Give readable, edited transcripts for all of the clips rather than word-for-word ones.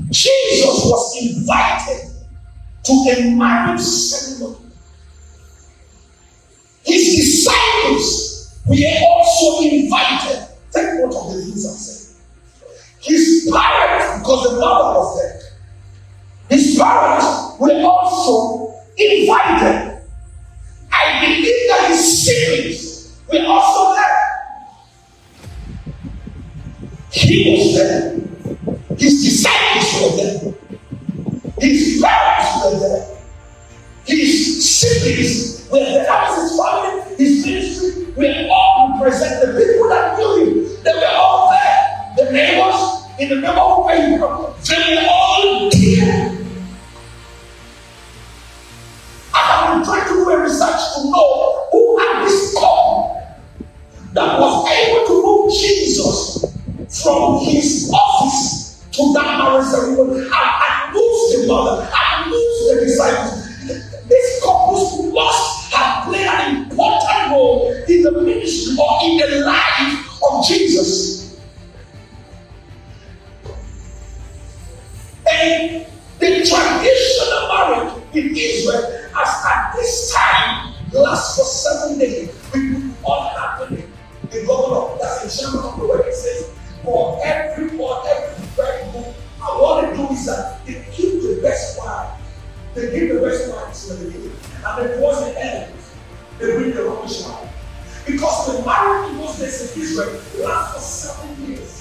Jesus was invited to a marriage ceremony. His disciples were also invited. Take note of the things I'm saying. His parents, because the mother was there, his parents were also invited. I believe that his siblings were also there. He was there. His disciples were there. His parents were there. His siblings were there. That was his family, his ministry. We all represent the people that knew him. They were all there. The neighbors in the neighborhood where he grew, they were all there. I have been trying to do a research to know who at this couple that was able to move Jesus from his office to that marriage ceremony and lose the mother and lose the disciples. These couples must have played an important role in the ministry or in the life of Jesus. And the traditional marriage in Israel has at this time lasts for 7 days. We put all happening. The governor, that's in Sherman of the way, it says, for every bridegroom, and what they do is that they keep the best wine. They give the best wine in the beginning. And then towards the end, they bring the rubbish wine. Because the marriage in those days in Israel lasts for 7 years.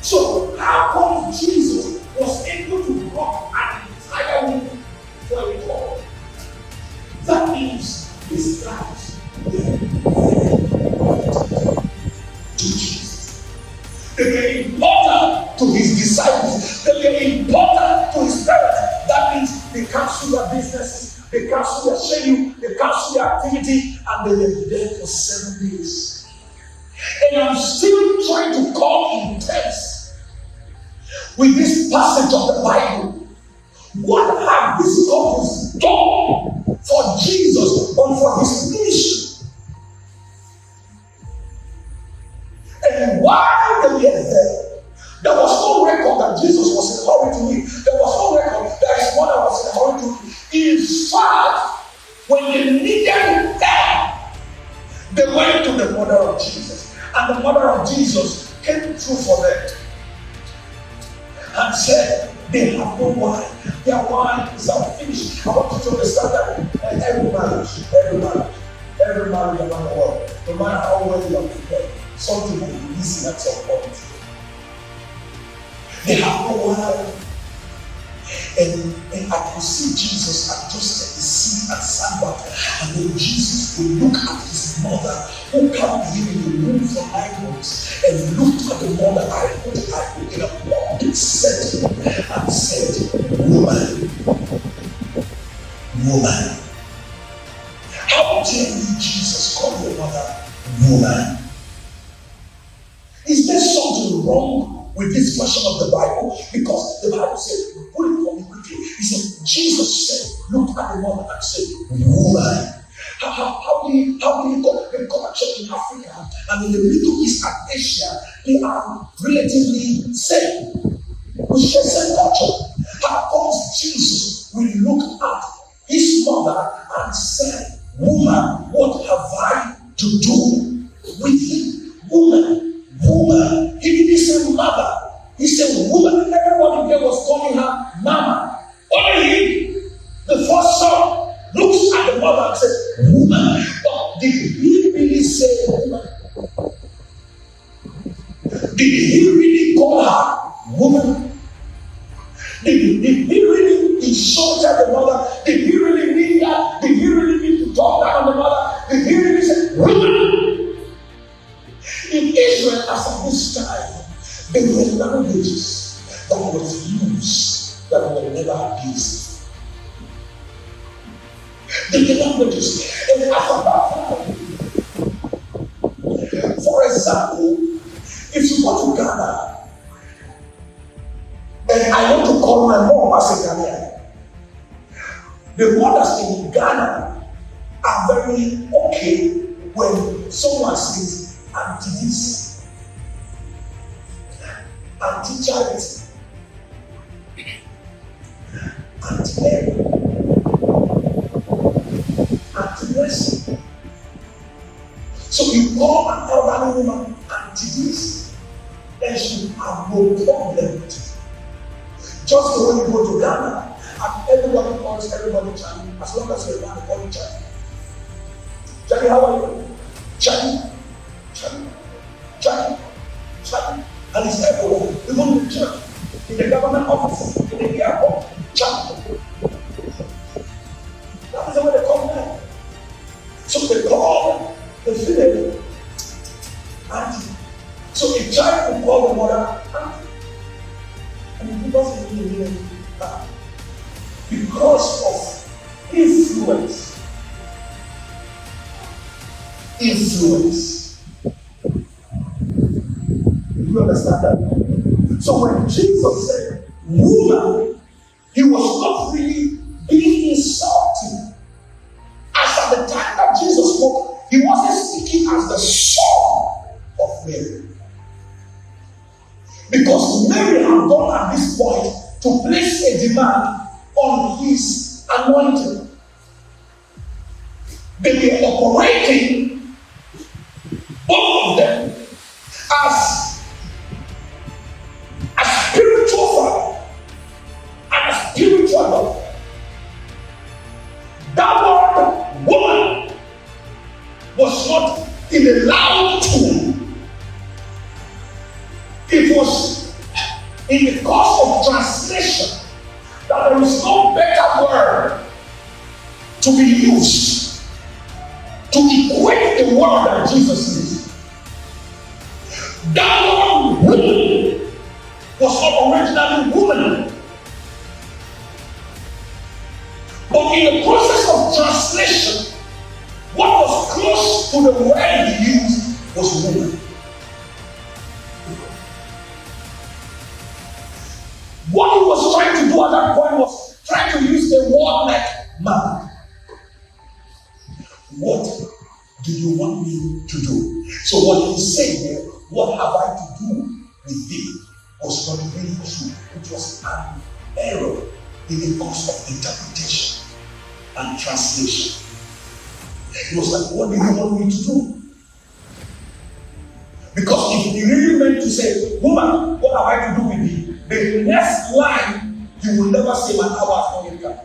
So how come Jesus was able to rock an entire week for a couple? That means his lives were very important to Jesus. They were important to his disciples. They were important to his parents. That means they cancel their businesses, they cancel their schedule, they cancel their activity, and they were there for 7 days. And I'm still trying to come in text with this passage of the Bible. What have these couples done for Jesus or for his ministry? And while they were there was no record that Jesus was in a hurry to leave. There was no record that his mother was in a hurry to leave. In fact, when they needed help, they went to the mother of Jesus. And the mother of Jesus came through for them and said, they have no wine. Their wine is unfinished. I want you to understand that every marriage around the world, no matter how well you are prepared, something will be missing at some point. They have no wine. And I could see Jesus adjusted the seat and sat back. And then Jesus would look at his mother who carried him in the room for 9 months and looked at the mother I put in a public setting and said, woman, how dare you, Jesus, call your mother woman? Is there something wrong with this version of the Bible? Because the Bible said, put it for me quickly. He said, Jesus said, look at the mother and said, woman. How do you go? They come church in Africa and in the Middle East and Asia, they are relatively same. We share same culture. How comes Jesus will look at his mother and say, woman, what have I to do with you? Woman. He didn't say mother. He said woman. Everybody there was calling her mama. Only he, the first son, looks at the mother and says, woman. But did he really say woman? Did he really call her woman? Did he really insult the mother? Did he really mean that? Did he really need to talk down on the mother? Did he really say woman? In Israel, as of this time, there were languages that was used that were never abused. There were languages, and as of that time, for example, if you go to Ghana, and I want to call my mom as a Ghanaian, the mothers in Ghana are very okay when someone says, Auntie this, anti-charity, anti-help, anti-blessing. So you call an elderly woman anti-this, and she have no problem with it. Just the way you go to Ghana, and everybody calls everybody Charlie, as long as you're not calling Charlie. Charlie, how are you? Charlie, Charlie, Charlie, Charlie. And it's everywhere, even in the church, in the government office, in the airport, Charlie. That is the way they call them. So they call the female auntie. So a child will call the mother auntie. And it doesn't mean that because of influence. You understand that? So when Jesus said, woman, he was not really being insulting. As at the time that Jesus spoke, he wasn't speaking as the son of Mary. Because Mary had gone at this point to place a demand on his anointing. They were operating, both of them, as a spiritual father and a spiritual daughter. That word woman was not in a loud tone. It was in the course of translation that there is no better word to be used to equate the word that Jesus used. That word woman was not originally woman. But in the process of translation, what was close to the word he used was woman. What he was trying to do at that point was trying to use a word like man. What do you want me to do? So what he said there, what have I to do with thee, was not really true. It was an error in the course of interpretation and translation. It was like, what do you want me to do? Because if he really meant to say, woman, what have I to do with thee? The next line, you will never say, my hour has not yet come.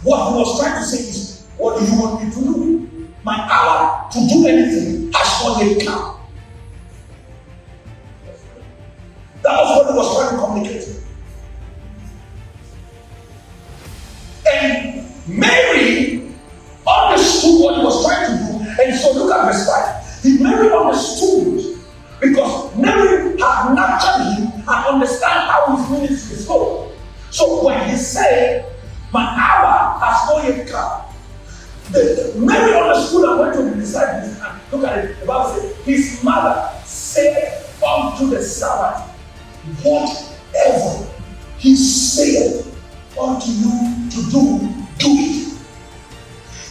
What he was trying to say is, what do you want me to do? My hour to do anything has not yet come. That was what he was trying to communicate. And Mary understood what he was trying to do. And so look at verse 5. Mary understood because Mary had nurtured him and understand how his ministry is going. So when he said, my hour has not yet come, Mary understood and went to the disciples and look at it. The Bible says, his mother said unto the servant, whatever he said unto you to do, do it.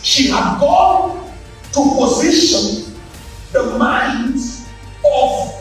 She had gone to position the minds of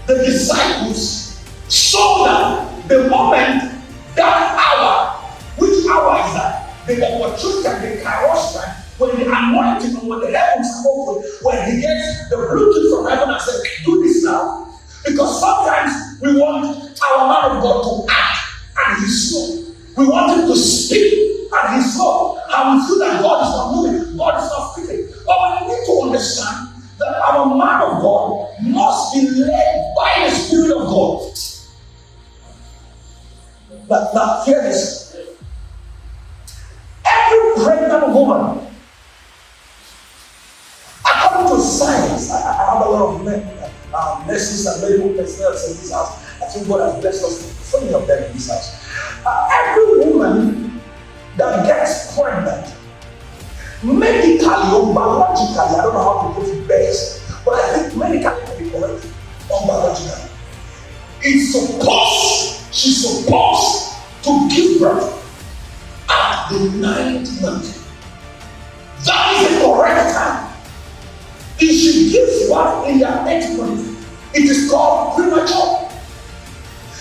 the disciples so that the moment, that hour, which hour is that? The opportunity and the kairos time, when the anointing and when the heavens are open, when he gets the blueprint from heaven and says, do this now. Because sometimes we want our man of God to act and he's slow. We want him to speak and he's slow. And we feel that God is not moving, God is not speaking. But we need to understand that our man of God must be led by the Spirit of God. Now hear this. Every pregnant woman, according to science, I have a lot of nurses and medical personnel in this house. I think God has blessed us with so many of them in this house. Every woman that gets pregnant, medically or biologically, I don't know how to put it best, but I think medically to be correct, or biologically, she's supposed to give birth at the 9th month. That is the correct time. If she gives birth in the 8th month, It is called premature.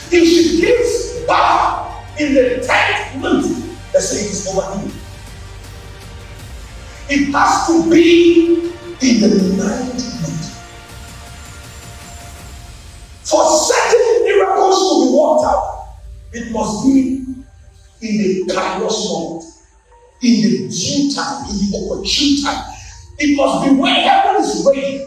If she gives birth in the 10th month, they say it is overdue. It has to be in the 9th month. For certain miracles to be worked out, it must be in the kairos moment, in the due time, in the opportune time. It must be when heaven is ready